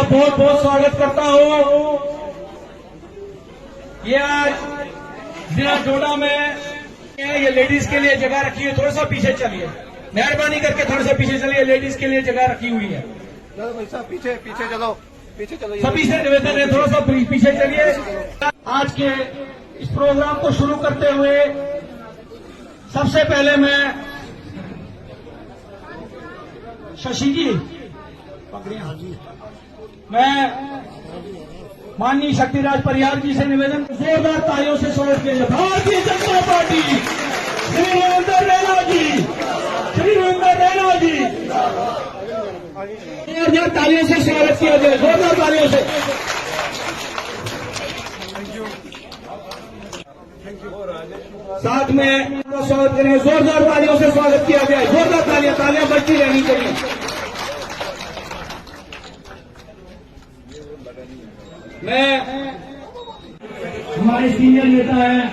बहुत बहुत स्वागत करता हूं। ये आज जिला डोडा में ये लेडीज के लिए जगह रखी है, थोड़ा सा पीछे चलिए, मेहरबानी करके थोड़ा सा पीछे चलिए, लेडीज के लिए जगह रखी हुई है। पीछे पीछे चलो, पीछे चलो, सभी से निवेदन है, थोड़ा सा पीछे चलिए। आज के इस प्रोग्राम को शुरू करते हुए सबसे पहले मैं शशि जी, मैं माननीय शक्तिराज परिहार जी से निवेदन, जोरदार तालियों से स्वागत किया जाए। भारतीय जनता पार्टी श्री रविंदर रैना जी, श्री रविंदर रैना जी, जोरदार तालियों से स्वागत किया जाए, जोरदार तालियों से। साथ में स्वागत करें, जोरदार तालियों से स्वागत किया जाए, जोरदार तालियां, तालियां बजती रहनी चाहिए। मैं हमारे सीनियर नेता हैं,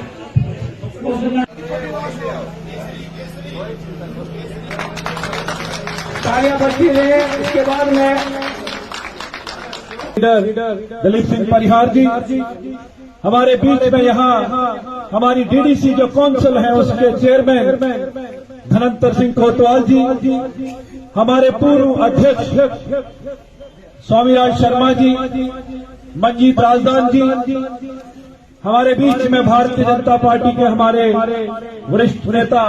तालियां बजती रहे। इसके बाद में दलीप सिंह परिहार जी हमारे बीच में, यहाँ हमारी डीडीसी जो काउंसिल है उसके चेयरमैन धनंतर सिंह कोतवाल जी, हमारे पूर्व अध्यक्ष स्वामीराज शर्मा जी, मंजीत राजदान जी, हमारे बीच में भारतीय जनता पार्टी के हमारे वरिष्ठ नेता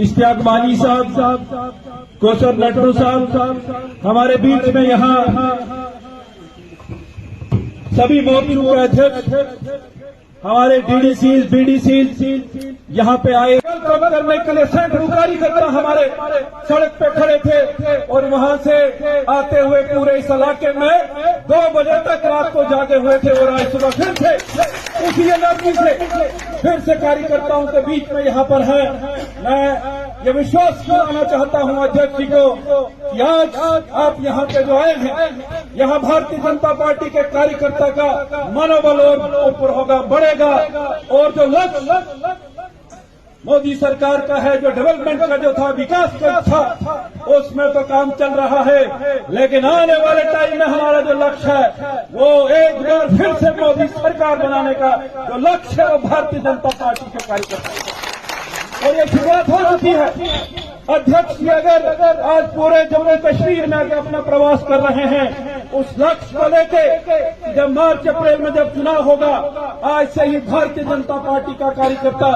इश्तियाक मानी साहब, कौशल लड्डू साहब, हमारे बीच में यहाँ सभी मोर्चों के अध्यक्ष, हमारे डीडीसी बीडीसी यहाँ पे आए कम करने के लिए सैकड़ों कार्यकर्ता हमारे सड़क पे खड़े थे और वहां से आते हुए पूरे इस इलाके में 2 बजे तक रात को जागे हुए थे और आज सुबह फिर से उसी एनर्जी से फिर से कार्यकर्ताओं के बीच में यहाँ पर है। मैं ये विश्वास कराना चाहता हूँ अध्यक्ष जी को कि आज आप यहाँ पे जो आए हैं, यहाँ भारतीय जनता पार्टी के कार्यकर्ता का मनोबल और ऊपर होगा, बढ़ेगा, और जो लक्ष्य मोदी सरकार का है, जो डेवलपमेंट का जो था, विकास का था, उसमें तो काम चल रहा है, लेकिन आने वाले टाइम में हमारा जो लक्ष्य है वो एक बार फिर से मोदी सरकार बनाने का जो लक्ष्य है वो भारतीय जनता पार्टी के कार्यकर्ता, और ये शुरुआत हो चुकी है। अध्यक्ष जी अगर आज पूरे जम्मू कश्मीर में आगे अपना प्रवास कर रहे हैं उस लक्ष्य को लेके, जब मार्च अप्रैल में जब चुनाव होगा, आज से ही भारतीय जनता पार्टी का कार्यकर्ता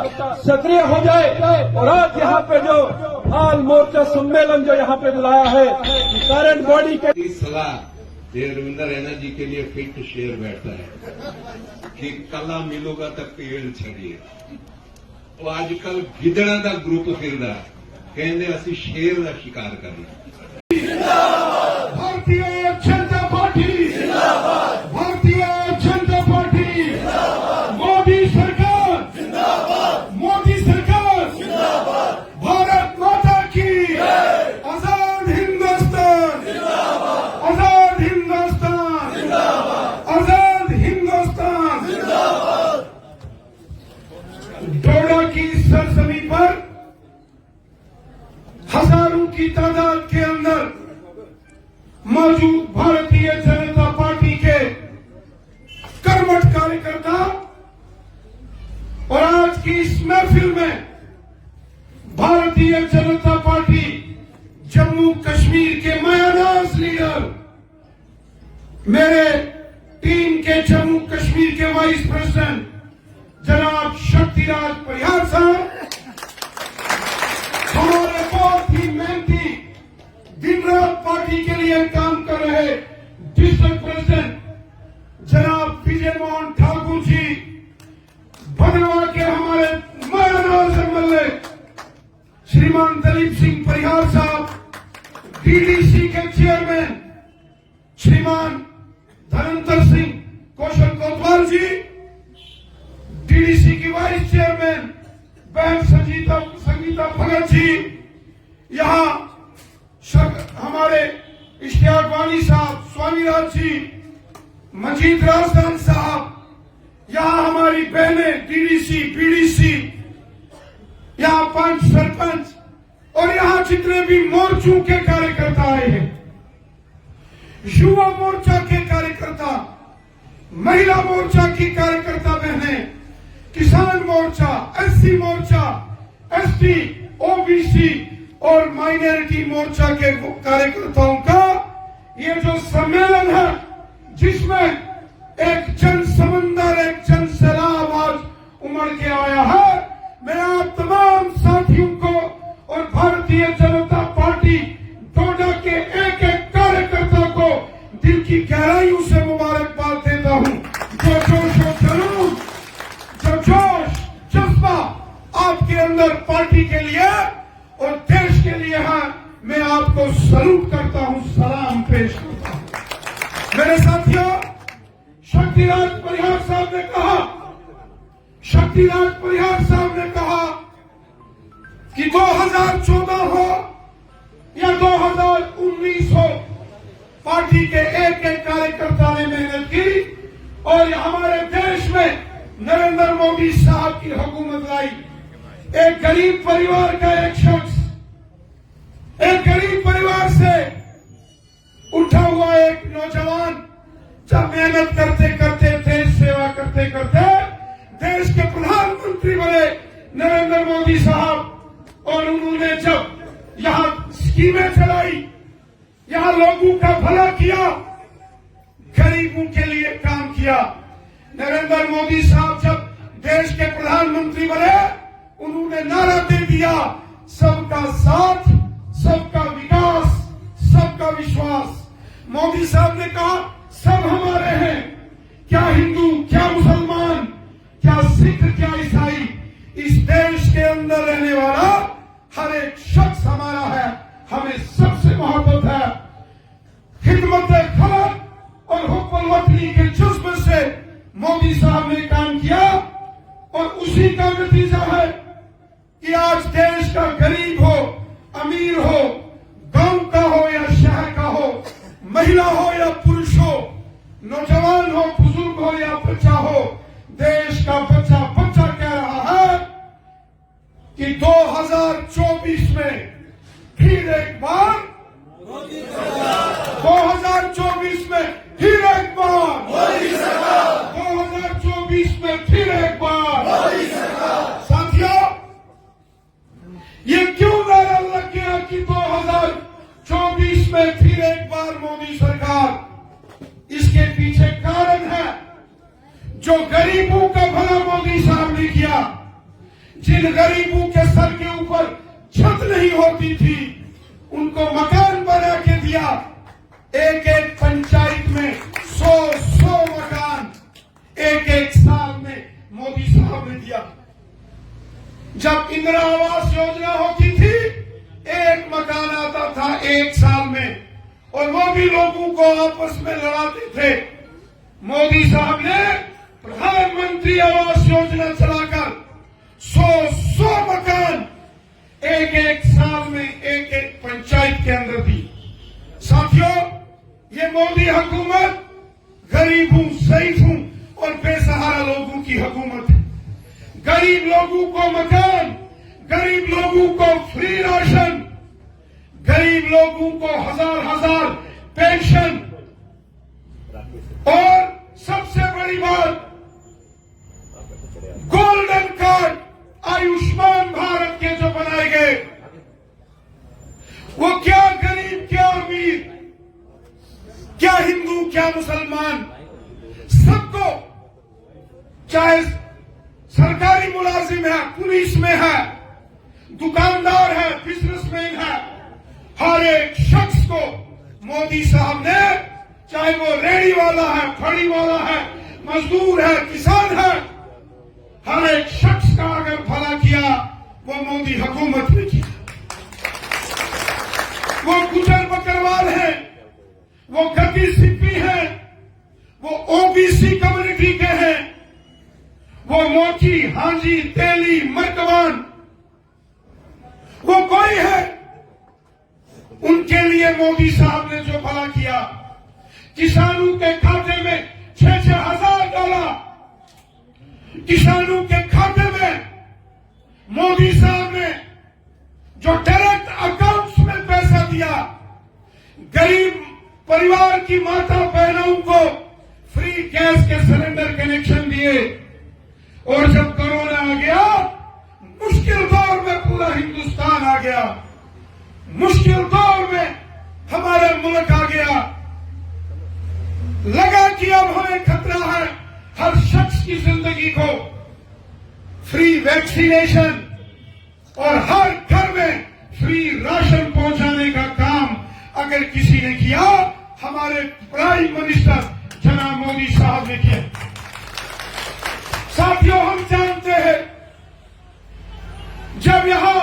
सक्रिय हो जाए। और आज यहाँ पे जो आल मोर्चा सम्मेलन जो यहाँ पे बुलाया है, करंट बॉडी के सलाह रविंदर रैना जी के लिए फिट शेर बैठता है कि कला मिलूगा तक पेड़ छड़िए। वो आजकल गिदड़ा का ग्रुप फिरदा कहते असि शेर का शिकार करना। भारतीय जनता पार्टी, भारतीय जनता पार्टी, मोदी सरकार, मोदी सरकार, भारत माता की, आजाद हिंदुस्तान, आजाद हिंदुस्तान, आजाद हिंदुस्तान। डोडा की सरजमी पर हजारों की तादाद के अंदर मौजूद भारतीय जनता पार्टी के कर्मठ कार्यकर्ता और आज की इस महफिल में भारतीय जनता पार्टी जम्मू कश्मीर के मायानाज लीडर, मेरे टीम के जम्मू कश्मीर के वाइस प्रेसिडेंट जनाब शक्तिराज परिहार साहब, हमारे बहुत ही मेहनती दिन रात पार्टी के लिए काम कर रहे डिस्ट्रिक्ट प्रेसिडेंट जनाब विजय मोहन ठाकुर जी, भदवा के हमारे महाराज एमएलए श्रीमान दलीप सिंह परिहार साहब, डीडीसी के चेयरमैन श्रीमान धनंतर सिंह कौशल कोतवाल जी, डीडीसी की वाइस चेयरमैन बहन संगीता भगत जी, यहाँ हमारे इश्तियाक वानी साहब, स्वामीराज जी, मंजीत राजदान साहब, यहाँ हमारी बहनें डीडीसी बीडीसी, यहाँ 5 सरपंच और यहाँ जितने भी मोर्चों के कार्यकर्ता आए हैं, युवा मोर्चा के कार्यकर्ता, महिला मोर्चा की कार्यकर्ता बहनें, किसान मोर्चा, एससी मोर्चा, एसटी, ओबीसी और माइनॉरिटी मोर्चा के कार्यकर्ताओं का ये जो सम्मेलन है, जिसमें एक जन समंदर, एक जन सैलाब आज उमड़ के आया है, मैं आप तमाम साथियों को और भारतीय जनता पार्टी डोडा के एक एक कार्यकर्ता को दिल की गहराइयों से मुबारकबाद देता हूं। जो जोश और जुनून, जो जोश जज्बा आपके अंदर पार्टी के लिए और देश के लिए है, मैं आपको सलूट करता हूं, सलाम पेश करता हूं। मेरे साथियों, शक्तिराज परिहार साहब ने कहा, शक्तिराज परिहार साहब ने कहा कि 2014 हो या 2019 हो, पार्टी के एक एक कार्यकर्ता ने मेहनत की और हमारे देश में नरेंद्र मोदी साहब की हुकूमत लाई। एक गरीब परिवार का एक शख्स, एक गरीब परिवार से उठा हुआ एक नौजवान जब मेहनत करते करते, देश सेवा करते करते देश के प्रधानमंत्री बने नरेंद्र मोदी साहब, और उन्होंने जब यहां स्कीमें चलाई, यहां लोगों का भला किया, गरीबों के लिए काम किया। नरेंद्र मोदी साहब जब देश के प्रधानमंत्री बने, उन्होंने नारा दे दिया, सबका साथ, सबका विकास, सबका विश्वास। मोदी साहब ने कहा, सब हमारे हैं, क्या हिंदू, क्या मुसलमान, क्या सिख, क्या ईसाई, इस देश के अंदर रहने वाला हर एक शख्स हमारा है, हमें सबसे मोहब्बत है। खिदमत खलक और हुक्म वतनी के जज्बे से मोदी साहब ने काम किया और उसी का नतीजा है कि आज देश का गरीब हो, अमीर हो, गांव का हो या शहर का हो, महिला हो या पुरुष हो, नौजवान हो, बुजुर्ग हो या बच्चा हो, देश का बच्चा बच्चा कह रहा है कि 2024 में फिर एक बार 2024 में फिर एक बार 2024 में फिर एक बार। साथियों, ये क्यों नारा लग गया कि 2024 में फिर एक बार मोदी सरकार? इसके पीछे कारण है, जो गरीबों का भला मोदी साहब ने किया, जिन गरीबों के सर के ऊपर छत नहीं होती थी, उनको मकान बना के दिया। एक एक पंचायत में 100 मकान एक एक साल में मोदी साहब ने दिया। जब इंदिरा आवास योजना होती थी, एक मकान आता था एक साल में, और वो भी लोगों को आपस में लड़ाते थे। मोदी साहब ने प्रधानमंत्री आवास योजना चलाकर 100 मकान एक एक साल में एक एक पंचायत के अंदर दी। साथियों, ये मोदी हुकूमत गरीबों, ज़ईफों और बेसहारा लोगों की हुकूमत है। गरीब लोगों को मकान, गरीब लोगों को फ्री राशन, गरीब लोगों को हजार पेंशन, और सबसे बड़ी बात, गोल्डन कार्ड आयुष्मान भारत के जो बनाए गए, वो क्या गरीब, क्या अमीर, क्या हिंदू, क्या मुसलमान, सबको, चाहे सरकारी मुलाजिम है, पुलिस में है, दुकानदार है, बिजनेसमैन है, हर एक शख्स को मोदी साहब ने, चाहे वो रेहड़ी वाला है, फड़ी वाला है, मजदूर है, किसान है, हर एक शख्स का अगर भला किया, वो मोदी हुकूमत ने किया। वो गुजर बकरवाल है, वो गद्दी सिप्पी है, वो ओबीसी कम्युनिटी के हैं, वो मोची, हांजी, तेली, मर्कवान, वो कोई है, उनके लिए मोदी साहब ने जो भला किया। किसानों के खाते में 6-6 हजार डाला, किसानों के खाते में मोदी साहब ने जो डायरेक्ट अकाउंट्स में पैसा दिया, गरीब परिवार की माता बहनों को फ्री गैस के सिलेंडर कनेक्शन दिए। और जब कोरोना आ गया, मुश्किल दौर में पूरा हिंदुस्तान आ गया, मुश्किल दौर में हमारा मुल्क आ गया, लगा कि अब हमें खतरा है हर शख्स की जिंदगी को। फ्री वैक्सीनेशन और हर घर में फ्री राशन पहुंचाने का काम अगर किसी ने किया, हमारे प्राइम मिनिस्टर जनाब मोदी साहब ने किया। साथियों, हम जानते हैं जब यहां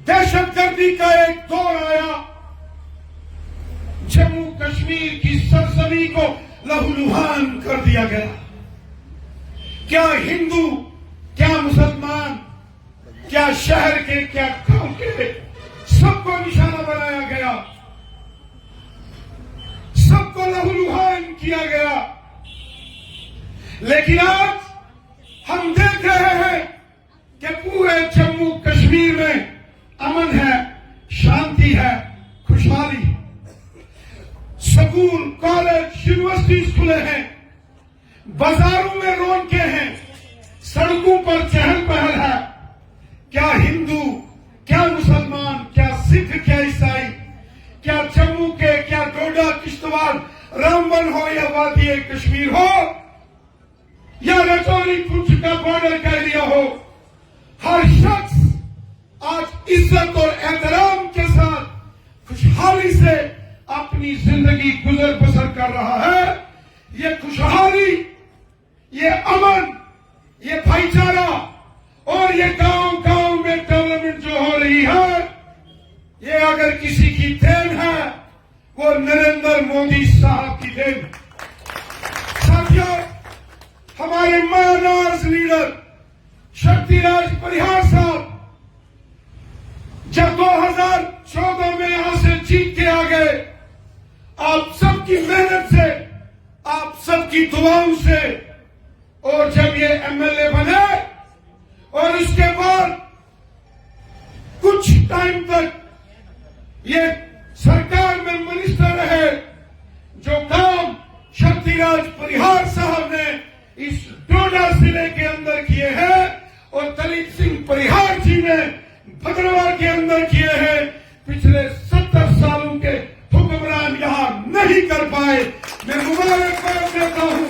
दहशतगर्दी का एक दौर आया, जम्मू कश्मीर की सरजमी को लहूलुहान कर दिया गया। क्या हिंदू, क्या मुसलमान, क्या शहर के, क्या गांव के, सबको निशाना बनाया गया, सबको लहूलुहान किया गया। लेकिन आज हम देख रहे हैं कि पूरे जम्मू कश्मीर में अमन है, शांति है, खुशहाली। स्कूल, कॉलेज, यूनिवर्सिटीज खुले हैं, बाजारों में रौनकें हैं, सड़कों पर चहल पहल है। क्या हिंदू, क्या मुसलमान, क्या सिख, क्या ईसाई, क्या जम्मू के, क्या डोडा, किश्तवाड़, रामबन हो या वादी कश्मीर हो या रजौरी पुंछ का बॉर्डर का एरिया हो, हर शख्स आज इज्जत और एहतराम के साथ खुशहाली से अपनी जिंदगी गुजर बसर कर रहा है। ये खुशहाली, ये अमन, ये भाईचारा और ये गांव गांव में डेवलपमेंट जो हो रही है, ये अगर किसी की देन है वो नरेंद्र मोदी साहब की देन। साथियों, हमारे महानाज लीडर शक्तिराज परिहार साहब जब 2014 में यहां से जीत के आ गए, आप सबकी मेहनत से, आप सबकी दुआओं से, और जब ये एमएलए बने और उसके बाद कुछ टाइम तक ये सरकार में मिनिस्टर रहे, जो काम शक्तिराज परिहार साहब ने इस डोडा जिले के अंदर किए हैं और दलीप सिंह परिहार जी ने भद्रवाह के अंदर किए हैं, पिछले 70 सालों के हुक्मरान यहां नहीं कर पाए। मैं मुबारकबाद देता हूं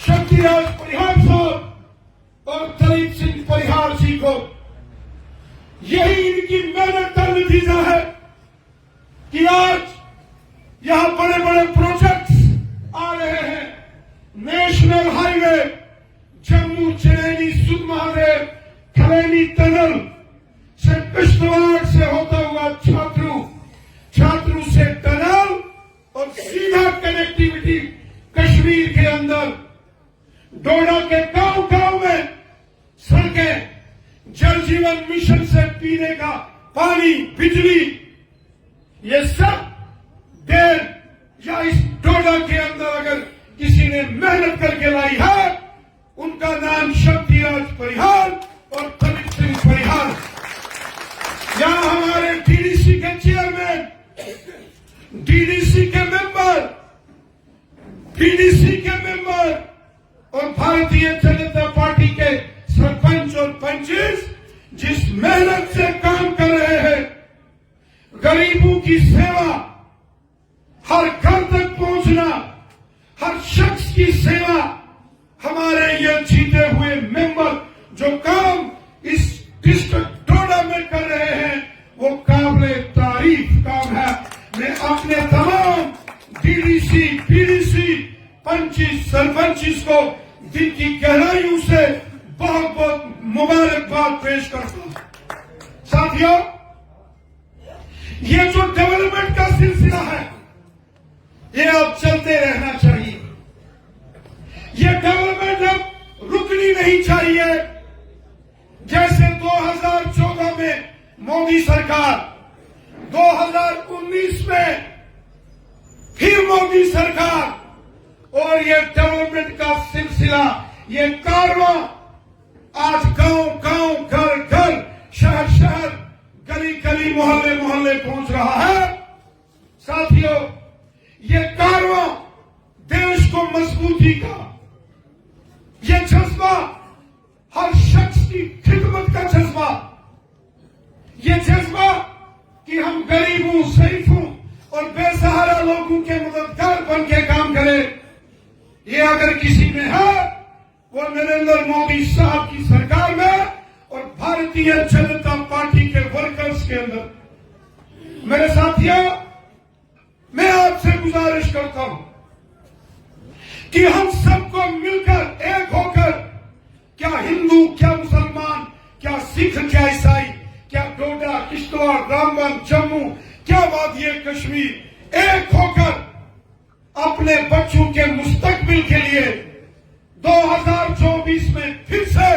शक्तिराज परिहार साहब और दलीप सिंह परिहार जी को। यही इनकी मेहनत का नतीजा है कि आज यहां बड़े बड़े प्रोजेक्ट्स आ रहे हैं। National highway Jammu Chenani Sudhmahadev Khellani tunnel से किश्तवाड़ से होता हुआ छात्रू से टनल और सीधा कनेक्टिविटी कश्मीर के अंदर, डोडा के गांव गांव में सड़कें, जल जीवन मिशन से पीने का पानी, बिजली, ये सब देर या इस डोडा के अंदर अगर किसी ने मेहनत करके लाई है, उनका नाम शक्तिराज परिहार और दलीप सिंह परिहार। यहां हमारे डीडीसी के चेयरमैन, डीडीसी के मेंबर और भारतीय जनता पार्टी के सरपंच और पंचेस जिस मेहनत से काम कर रहे हैं, गरीबों की सेवा, हर घर तक पहुंचना, हर शख्स की सेवा, हमारे ये जीते हुए मेंबर जो काम इस डिस्ट्रिक्ट डोडा में कर रहे हैं, वो काबिले तारीफ काम है। मैं अपने तमाम डीडीसी, पीडीसी, पंचिस, सरपंचिस को दिल की गहराइयों से बहुत बहुत मुबारकबाद पेश करता हूं। साथियों, ये जो डेवलपमेंट का सिलसिला है, ये अब चलते रहना चाहिए। ये डेवलपमेंट अब रुकनी नहीं चाहिए। जैसे 2014 में मोदी सरकार, 2019 में फिर मोदी सरकार, और ये डेवलपमेंट का सिलसिला, ये कारवां आज गांव गांव, घर घर, शहर शहर, गली गली, मोहल्ले मोहल्ले पहुंच रहा है। साथियों, ये कारवां देश को मजबूती का, ये जज्बा हर शख्स की खिदमत का जज्बा, ये जज्बा कि हम गरीबों, शरीफों और बेसहारा लोगों के मददगार बन के काम करें, ये अगर किसी में है वो नरेंद्र मोदी साहब की सरकार में और भारतीय जनता पार्टी के वर्कर्स के अंदर। मेरे साथियों, मैं आपसे गुजारिश करता हूं कि हम सबको मिलकर, एक होकर, क्या हिंदू, क्या मुसलमान, क्या सिख, क्या ईसाई, क्या डोडा, किश्तवाड़, रामबन, जम्मू, क्या वादी कश्मीर, एक होकर अपने बच्चों के मुस्तकबिल के लिए 2024 में फिर से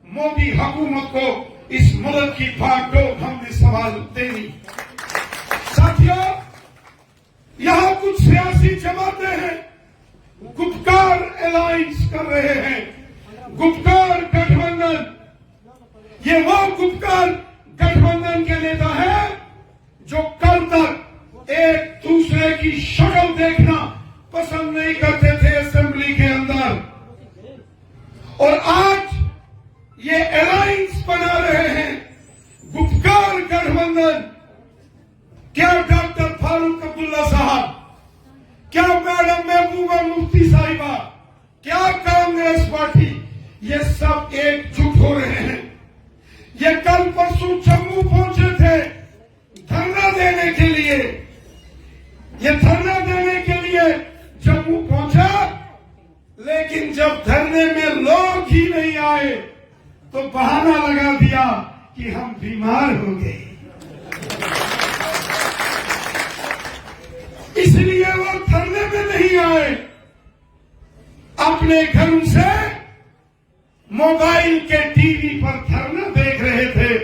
मोदी हुकूमत को इस मुल्क की भागडोर हमने संभाल देनी। साथियों, यहां कुछ सियासी जमातें हैं, गुपकार अलायंस कर रहे हैं, गुपकार गठबंधन। ये वो गुपकार गठबंधन के नेता हैं जो कल तक एक दूसरे की शक्ल देखना पसंद नहीं करते थे असेंबली के अंदर, और आज ये अलायंस बना रहे हैं, गुपकार गठबंधन। क्या डॉक्टर फारूक अब्दुल्ला साहब, क्या मैडम महबूबा मुफ्ती साहिबा, क्या कांग्रेस पार्टी, ये सब एकजुट हो रहे हैं। ये कल परसों जम्मू पहुंचे थे धरना देने के लिए। ये धरना देने के लिए जम्मू पहुंचा, लेकिन जब धरने में लोग ही नहीं आए तो बहाना लगा दिया कि हम बीमार हो गए, इसलिए वो धरने में नहीं आए। अपने घरों से मोबाइल के टीवी पर धरना देख रहे थे,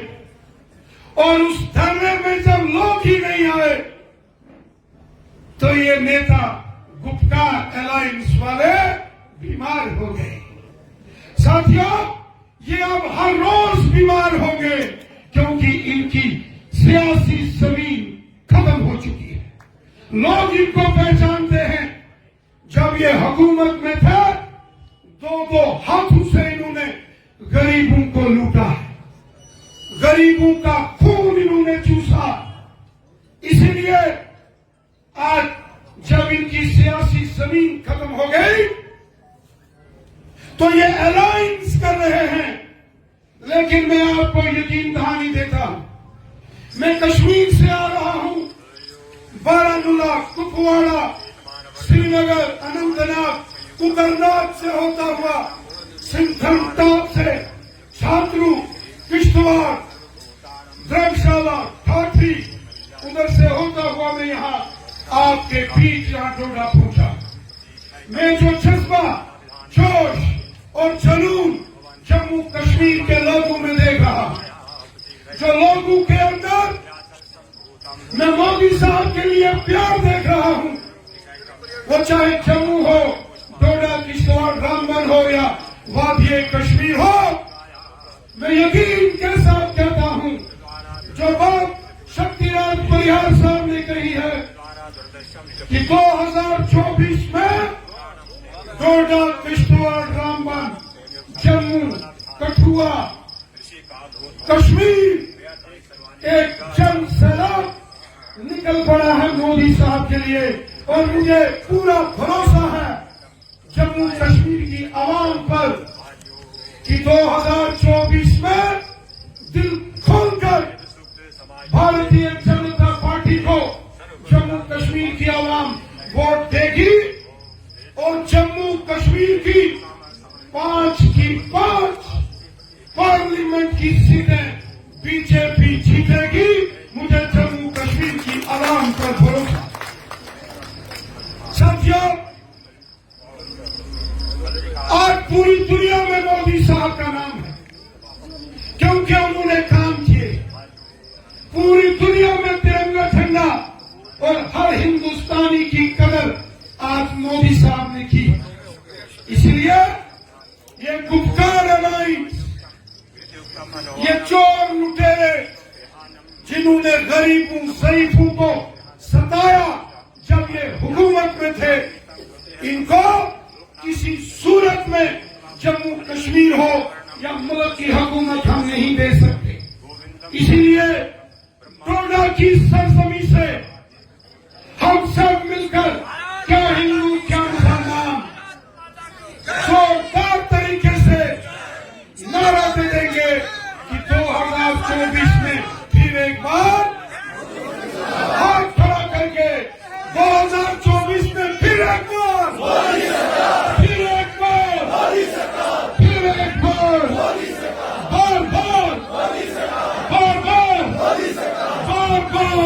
और उस धरने में जब लोग ही नहीं आए तो ये नेता गुपकार अलायंस वाले बीमार हो गए। साथियों, ये अब हर रोज बीमार होंगे, क्योंकि इनकी सियासी जमीन खत्म हो चुकी है। लोग इनको पहचानते हैं। जब ये हुकूमत में थे, दो हाथों से इन्होंने गरीबों को लूटा है, गरीबों का खून इन्होंने चूसा। इसलिए आज जब इनकी सियासी जमीन खत्म हो गई तो ये अलायंस कर रहे हैं। लेकिन मैं आपको यकीन दहानी देता हूं, मैं कश्मीर से आ रहा हूं, बारामूला, कुपवाड़ा, श्रीनगर, अनंतनाग, उदरनाथ से होता हुआ, सिंथनटॉप से, छात्रू, किश्तवाड़, धर्मशाला, ठाठी, उधर से होता हुआ मैं यहां आपके बीच यहां डोडा पहुंचा। मैं जो जज्बा, जोश और जुनून जम्मू कश्मीर के लोगों में देख रहा, जो लोगों के अंदर मैं मोदी साहब के लिए प्यार देख रहा हूं, वो चाहे जम्मू हो, डोडा, किश्तवाड़, रामबन हो या वादी कश्मीर हो, मैं यकीन के साथ कहता हूं, जो बात शक्तिराज परिहार साहब ने कही है कि 2024 में डोडा, किश्तवाड़, रामबन, जम्मू, कठुआ, कश्मीर एक जन सैलाब निकल पड़ा है मोदी साहब के लिए। और मुझे पूरा भरोसा है जम्मू कश्मीर की आवाम पर कि 2024 में दिल खोलकर भारतीय जनता पार्टी को जम्मू कश्मीर की आवाम वोट देगी, और जम्मू कश्मीर की 5 की 5 पार्लियामेंट की सीटें बीजेपी जीतेगी। मुझे जम्मू कश्मीर की आवाम पर भरोसा। साथियों, आज पूरी दुनिया में मोदी साहब का नाम है, क्योंकि उन्होंने काम किए। पूरी दुनिया में तिरंगा झंडा और हर हिंदुस्तानी की कदर आज मोदी साहब ने की। इसलिए ये गुपकार अलायंस, ये चोर लुटेरे जिन्होंने गरीबों, शरीफों को सताया, जब ये हुकूमत हुकूमत में थे, इनको किसी सूरत में जम्मू कश्मीर हो या मुल्क की हुकूमत हम नहीं दे सकते। इसीलिए टोडा की सरजमी से हम सब मिलकर, क्या हिंदू क्या मुसलमान, जोरदार तरीके से नारा दे देंगे कि 2024 में फिर एक बार हाथ खड़ा करके 2024 में फिर एक बार, फिर एक बार, फिर एक बार, बार बार, बार बार, बार बार,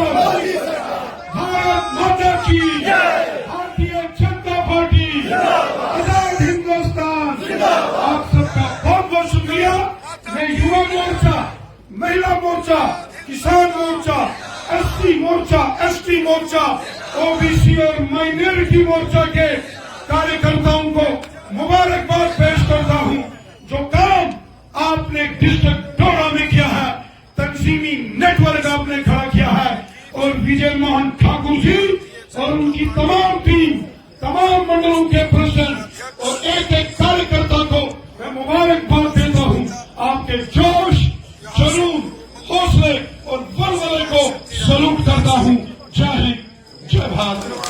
भारत माता की, भारतीय जनता पार्टी, आजाद हिंदुस्तान। आप सबका बहुत बहुत शुक्रिया। मैं युवा मोर्चा, महिला मोर्चा, किसान मोर्चा, एससी मोर्चा, एसटी मोर्चा, ओबीसी और माइनॉरिटी मोर्चा के कार्यकर्ताओं को मुबारकबाद पेश करता हूं। जो काम आपने डिस्ट्रिक्ट टोडा में किया है, तंजीमी नेटवर्क आपने खड़ा किया है, और विजय मोहन ठाकुर जी और उनकी तमाम टीम, तमाम मंडलों के प्रेसिडेंट और एक एक कार्यकर्ता को मैं मुबारकबाद देता हूं। आपके जोश, जुनून, हौसले और वलवले को सलूट करता हूं। जय हिंद, जय भारत।